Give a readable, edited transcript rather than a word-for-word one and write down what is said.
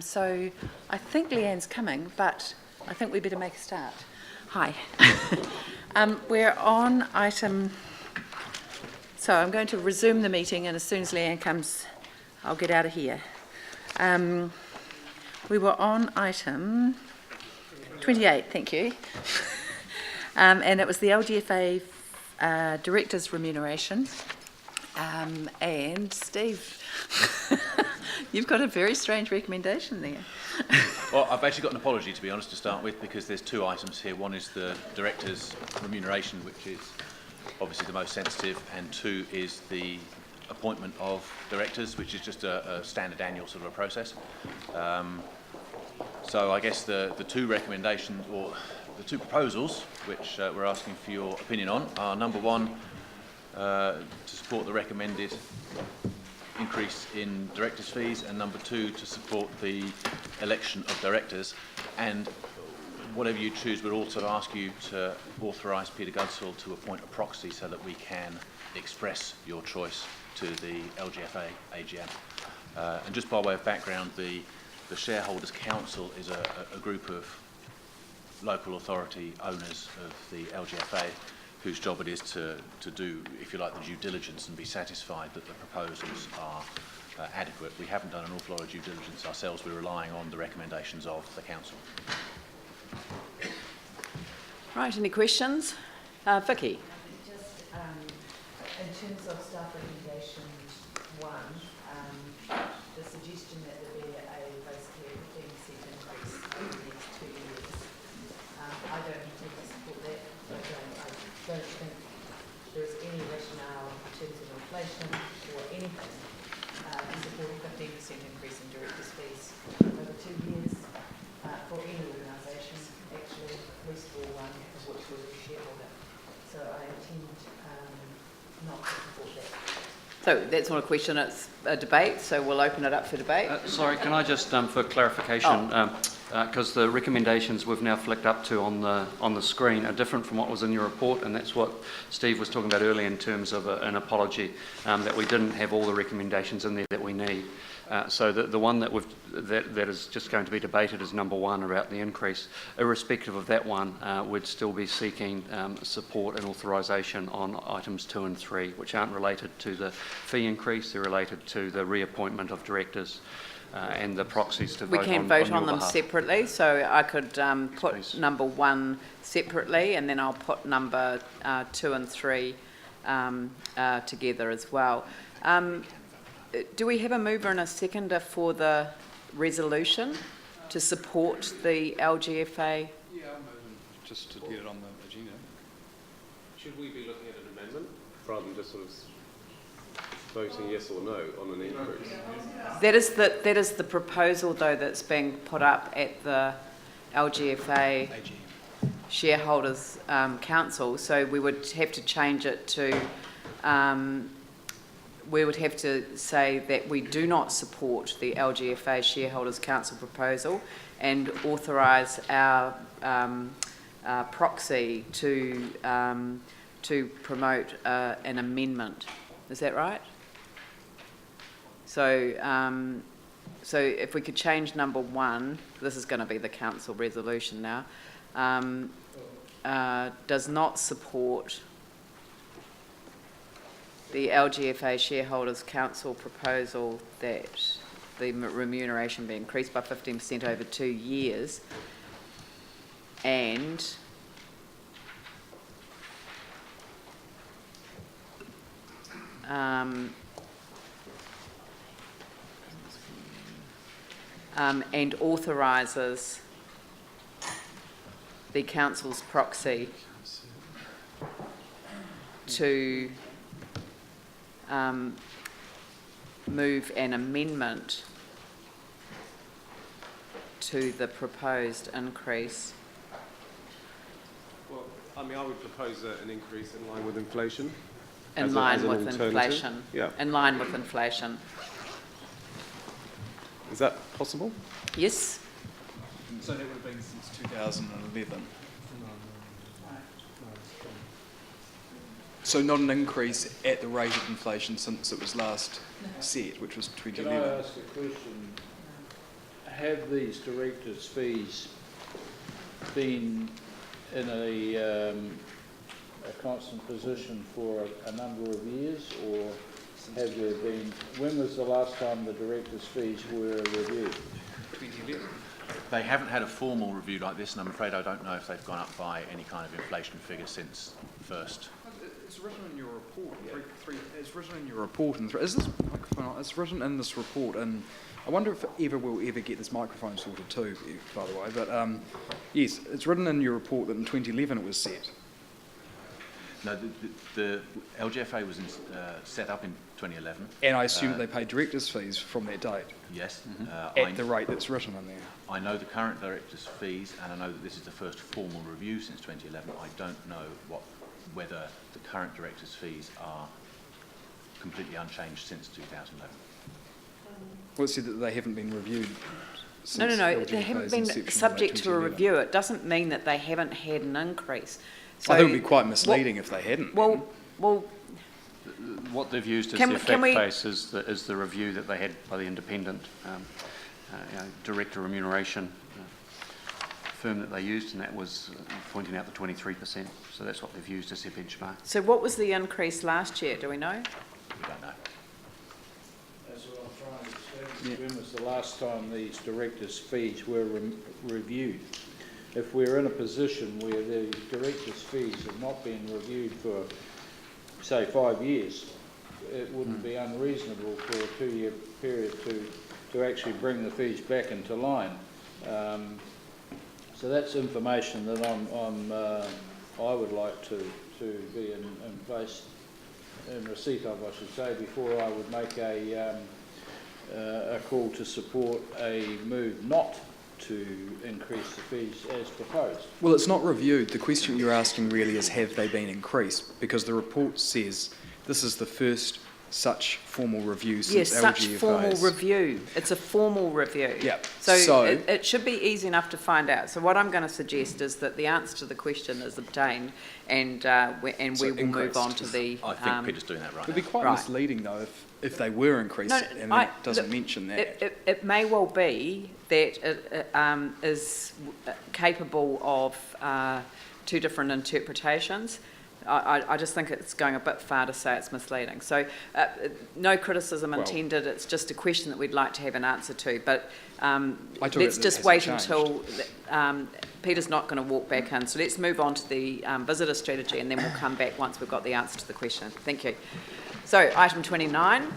So I think Leanne's coming, but I think we better make a start. Hi. We're on item, so I'm going to resume the meeting, and as soon as Leanne comes, I'll get out of here. We were on item 28, thank you. And it was the LGFA Director's Remuneration. And Steve, you've got a very strange recommendation there. Well, I've actually got an apology, to be honest, to start with, because there's two items here. One is the Director's Remuneration, which is obviously the most sensitive, and two is the appointment of directors, which is just a standard annual sort of a process. So I guess the two recommendations, or the two proposals, which we're asking for your opinion on, are number one, to support the recommended increase in directors' fees, and number two, to support the election of directors. And whatever you choose, we'll also ask you to authorise Peter Goodsill to appoint a proxy so that we can express your choice to the LGFA AGM. And just by way of background, the Shareholders' Council is a group of local authority owners of the LGFA whose job it is to do, if you like, the due diligence and be satisfied that the proposals are adequate. We haven't done an awful lot of due diligence ourselves. We're relying on the recommendations of the council. Right, any questions? Vicky? Just in terms of staff recommendation 1, the suggestion that there be basically a 15% increase over the next 2 years. I don't intend to support that. I don't think there is any rationale in terms of inflation or anything in supporting 15% increase in directors' fees over 2 years for any organisation, actually, at least for one of which we're a shareholder. So I intend not to support that. So that's not a question, it's a debate, so we'll open it up for debate. Sorry, can I just, for clarification, because the recommendations we've now flicked up to on the screen are different from what was in your report, and that's what Steve was talking about earlier in terms of an apology, that we didn't have all the recommendations in there that we need. So the one that is just going to be debated is number 1 about the increase. Irrespective of that one, we'd still be seeking support and authorisation on items 2 and 3, which aren't related to the fee increase. They're related to the reappointment of directors and the proxies to vote on. We can vote on them behalf. Separately, so I could put number 1 separately, and then I'll put number 2 and 3 together as well. Do we have a mover and a seconder for the resolution to support the LGFA? Yeah, I'm moving just to get it on the agenda. Should we be looking at an amendment rather than just sort of voting yes or no on an increase? That is the proposal, though, that's being put up at the LGFA Shareholders' Council. So we would have to change it to. We would have to say that we do not support the LGFA Shareholders' Council proposal and authorise our proxy to promote an amendment. Is that right? So, so if we could change number 1, this is going to be the council resolution now, does not support the LGFA Shareholders' Council proposal that the remuneration be increased by 15% over 2 years, and authorises the council's proxy to move an amendment to the proposed increase. Well, I mean, I would propose an increase in line with inflation. In line with inflation. Yeah. In line with inflation. Is that possible? Yes. So that would have been since 2011. So not an increase at the rate of inflation since it was last set, which was 2011. Can I ask a question? have these directors' fees been in a constant position for a number of years, or have there been, when was the last time the directors' fees were reviewed? 2011. They haven't had a formal review like this, and I'm afraid I don't know if they've gone up by any kind of inflation figure since first. It's written in your report. It's written in your report. Is this microphone on? It's written in this report, and I wonder if we'll ever get this microphone sorted too, by the way. But yes, it's written in your report that in 2011 it was set. No, the LGFA was set up in 2011. And I assume that they pay directors' fees from that date. Yes. At the rate that's written in there. I know the current directors' fees, and I know that this is the first formal review since 2011. I don't know whether the current directors' fees are completely unchanged since 2011. Well, it said that they haven't been reviewed. No, since they haven't LGFA's been inception in subject to a 2011. review. It doesn't mean that they haven't had an increase. So, I think it would be quite misleading if they hadn't. Well, What they've used as Can the we- can fact we- base is the review that they had by the independent director remuneration firm that they used, and that was pointing out the 23%. So that's what they've used as their benchmark. so what was the increase last year? Do we know? We don't know. That's what I'm trying to establish. When was the last time these directors' fees were reviewed? If we're in a position where the directors' fees have not been reviewed for, say, 5 years, it wouldn't be unreasonable for a 2-year period to actually bring the fees back into line. So that's information that I would like to be in place, in receipt of, I should say, before I would make a call to support a move not to increase the fees as proposed. Well, it's not reviewed. The question you're asking really is, have they been increased? Because the report says this is the first such formal review since Yes, such LGFA's. formal review. It's a formal review. Yep. So, So- it should be easy enough to find out. So what I'm going to suggest is that the answer to the question is obtained, and So we will move increased. on to the. I think Peter's doing that right It'd be now. quite Right. misleading though if they were increased and it doesn't mention that. It may well be that it is capable of two different interpretations. I just think it's going a bit far to say it's misleading. So no criticism Well- intended, it's just a question that we'd like to have an answer to. But took let's it that just it wait hasn't until Peter's not going to walk back in. So let's move on to the visitor strategy, and then we'll come back once we've got the answer to the question. Thank you. So item 29.